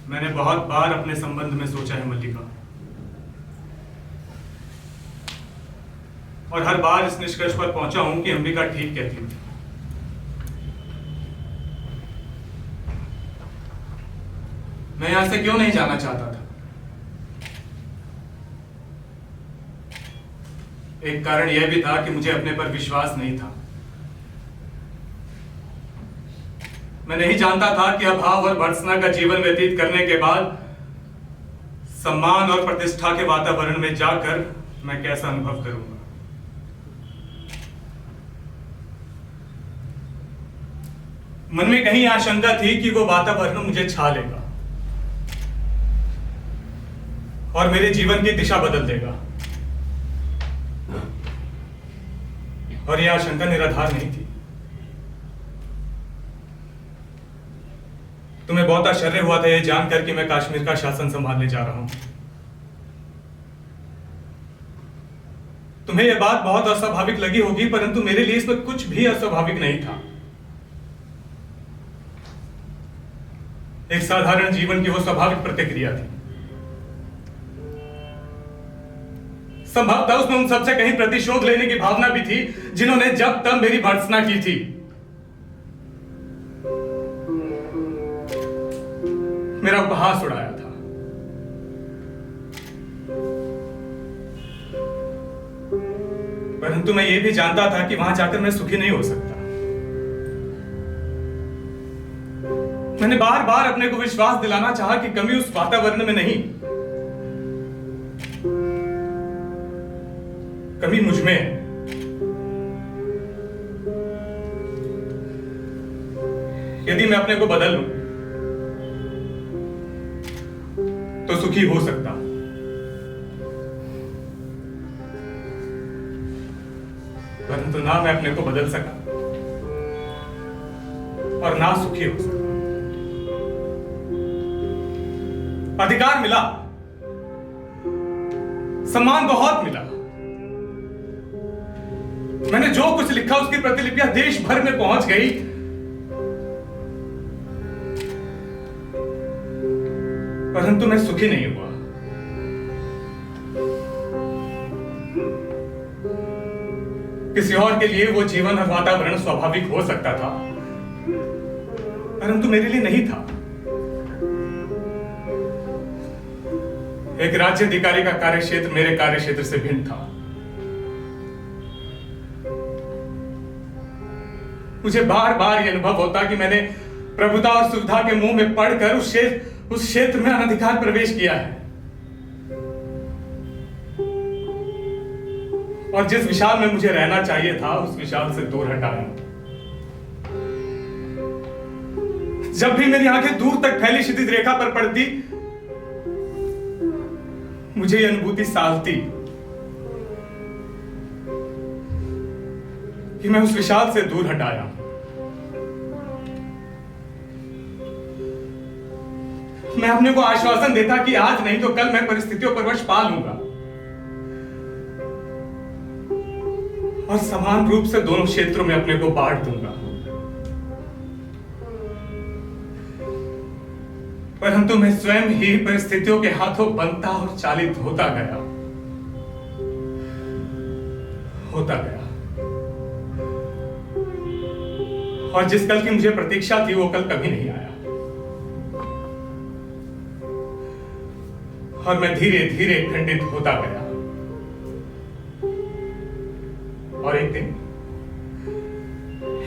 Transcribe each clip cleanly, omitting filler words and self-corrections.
मैंने बहुत बार अपने संबंध में सोचा है मल्लिका, और हर बार इस निष्कर्ष पर पहुंचा हूं कि अंबिका ठीक कहती थी। मैं यहां से क्यों नहीं जाना चाहता था? एक कारण यह भी था कि मुझे अपने पर विश्वास नहीं था। मैं नहीं जानता था कि अभाव और भर्त्सना का जीवन व्यतीत करने के बाद सम्मान और प्रतिष्ठा के वातावरण में जाकर मैं कैसा अनुभव करूंगा। मन में कहीं आशंका थी कि वो वातावरण मुझे छा लेगा और मेरे जीवन की दिशा बदल देगा, और यह आशंका निराधार नहीं थी। तुम्हें बहुत आश्चर्य हुआ था यह जानकर कि मैं कश्मीर का शासन संभालने जा रहा हूं। तुम्हें यह बात बहुत अस्वाभाविक लगी होगी, परंतु मेरे लिए इसमें कुछ भी अस्वाभाविक नहीं था। एक साधारण जीवन की वो स्वाभाविक प्रतिक्रिया थी। संभवतः उसमें उन सबसे कहीं प्रतिशोध लेने की भावना भी थी जिन्होंने जब तब मेरी भर्त्सना की थी। मेरा उपहास उड़ाया था। परंतु मैं यह भी जानता था कि वहां जाकर मैं सुखी नहीं हो सकता। मैंने बार बार अपने को विश्वास दिलाना चाहा कि कमी उस वातावरण में नहीं, कमी मुझ में है। यदि मैं अपने को बदल लूं तो सुखी हो सकता, परंतु ना मैं अपने को बदल सका और ना सुखी हो सका। अधिकार मिला, सम्मान बहुत मिला। मैंने जो कुछ लिखा उसकी प्रतिलिपियां देश भर में पहुंच गई, परंतु मैं सुखी नहीं हुआ। किसी और के लिए वो जीवन और वातावरण स्वाभाविक हो सकता था, परंतु मेरे लिए नहीं था। एक राज्य अधिकारी का कार्यक्षेत्र मेरे कार्यक्षेत्र से भिन्न था। मुझे बार बार यह अनुभव होता कि मैंने प्रभुता और सुविधा के मुंह में पड़कर उस क्षेत्र में अनधिकार प्रवेश किया है, और जिस विशाल में मुझे रहना चाहिए था उस विशाल से दूर हटाया। जब भी मेरी आंखें दूर तक फैली क्षितिज रेखा पर पड़ती, मुझे यह अनुभूति सालती कि मैं उस विशाल से दूर हटाया। मैं अपने को आश्वासन देता कि आज नहीं तो कल मैं परिस्थितियों पर वश पा लूंगा, और समान रूप से दोनों क्षेत्रों में अपने को बांट दूंगा। परंतु मैं स्वयं ही परिस्थितियों के हाथों बनता और चालित होता गया। और जिस कल की मुझे प्रतीक्षा थी वो कल कभी नहीं आया, और मैं धीरे धीरे खंडित होता गया।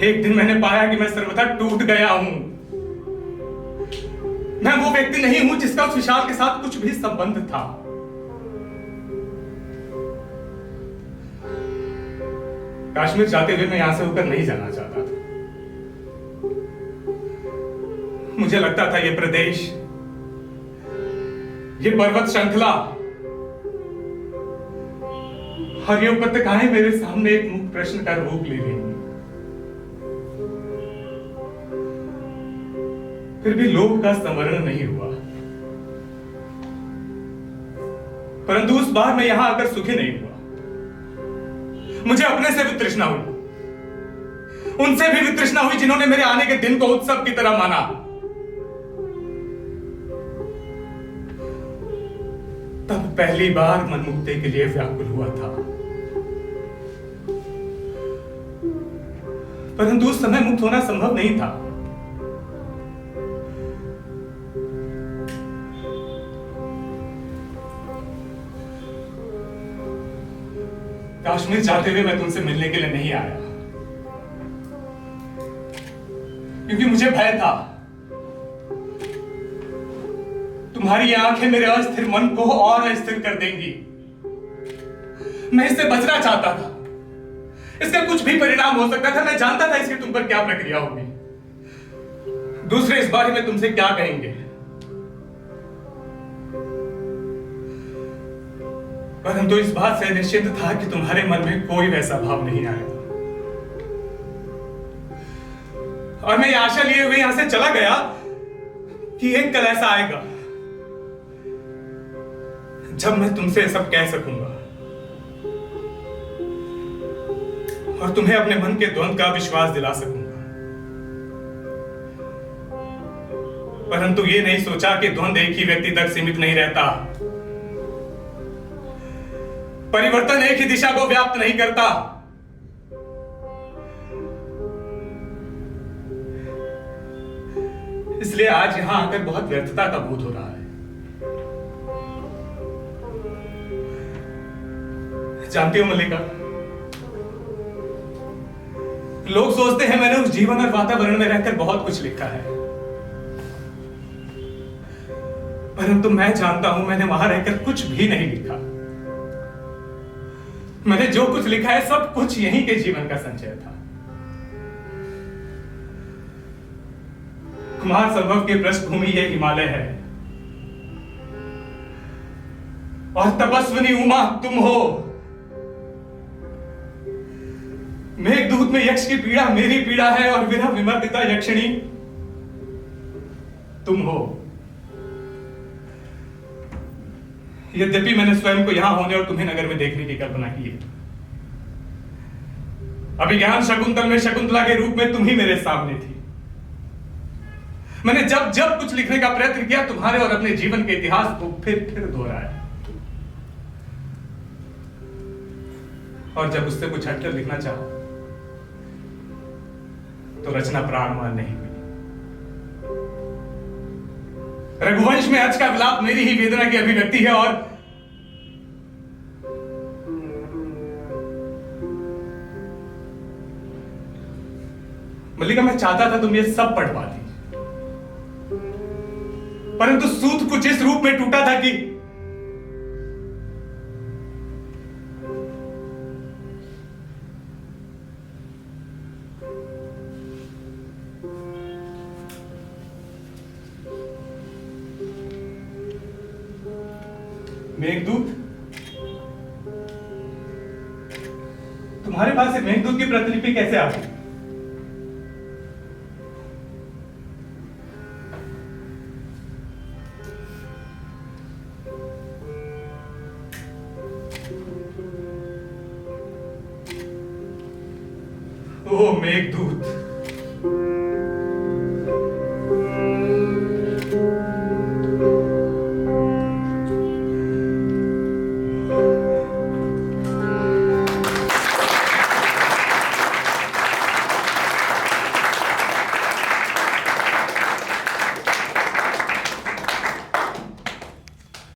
एक दिन मैंने पाया कि मैं सर्वथा टूट गया हूं। मैं वो व्यक्ति नहीं हूं जिसका उस विशाल के साथ कुछ भी संबंध था। कश्मीर जाते हुए मैं यहां से होकर नहीं जाना चाहता था। मुझे लगता था ये प्रदेश, ये पर्वत श्रृंखला और ये उपत्यकाएं मेरे सामने एक मुख्य प्रश्न का रूप ले रही हैं। फिर भी लोभ का संवरण नहीं हुआ। परंतु उस बार मैं यहां आकर सुखी नहीं हुआ। मुझे अपने से भी तृष्णा हुई, उनसे भी तृष्णा हुई जिन्होंने मेरे आने के दिन को उत्सव की तरह माना। तब पहली बार मन मुक्ति के लिए व्याकुल हुआ था। परंतु उस समय मुक्त होना संभव नहीं था। कश्मीर जाते हुए मैं तुमसे मिलने के लिए नहीं आया, क्योंकि मुझे भय था तुम्हारी आंखें मेरे अस्थिर मन को और अस्थिर कर देंगी। मैं इससे बचना चाहता था। इसका कुछ भी परिणाम हो सकता था। मैं जानता था इसकी तुम पर क्या प्रक्रिया होगी। दूसरे इस बारे में तुमसे क्या कहेंगे, परंतु इस बात से निश्चित था कि तुम्हारे मन में कोई वैसा भाव नहीं आएगा। और मैं ये आशा लिए हुए यहां से चला गया कि एक कल ऐसा आएगा जब मैं तुमसे सब कह सकूंगा और तुम्हें अपने मन के द्वंद का विश्वास दिला सकूंगा। परंतु ये नहीं सोचा कि द्वंद एक ही व्यक्ति तक सीमित नहीं रहता। परिवर्तन एक ही दिशा को व्याप्त नहीं करता। इसलिए आज यहां आकर बहुत व्यर्थता का बोध हो रहा है। जानती हो मल्लिका, लोग सोचते हैं मैंने उस जीवन और वातावरण में रहकर बहुत कुछ लिखा है, परंतु मैं जानता हूं मैंने वहां रहकर कुछ भी नहीं लिखा। मैंने जो कुछ लिखा है सब कुछ यहीं के जीवन का संचय था। कुमार संभव की पृष्ठभूमि यह हिमालय है और तपस्विनी उमा तुम हो। मेघदूत में यक्ष की पीड़ा मेरी पीड़ा है और विरह विमर्दिता यक्षिणी तुम हो। यद्यपि मैंने स्वयं को यहां होने और तुम्हें नगर में देखने की कल्पना की है। अभिज्ञान शकुंतल में शकुंतला के रूप में तुम ही मेरे सामने थी। मैंने जब जब कुछ लिखने का प्रयत्न किया तुम्हारे और अपने जीवन के इतिहास को फिर दोहराया, और जब उससे कुछ हटकर लिखना चाहा तो रचना प्राणवान नहीं हुई। रघुवंश में आज का विलाप मेरी ही वेदना की अभिव्यक्ति है और मल्लिका, मैं चाहता था तुम ये सब पढ़ पाती, परंतु सूत कुछ इस रूप में टूटा था कि मेघदूत, तुम्हारे पास एक मेघदूत की प्रतिलिपि कैसे आ गई? ओ मेघदूत,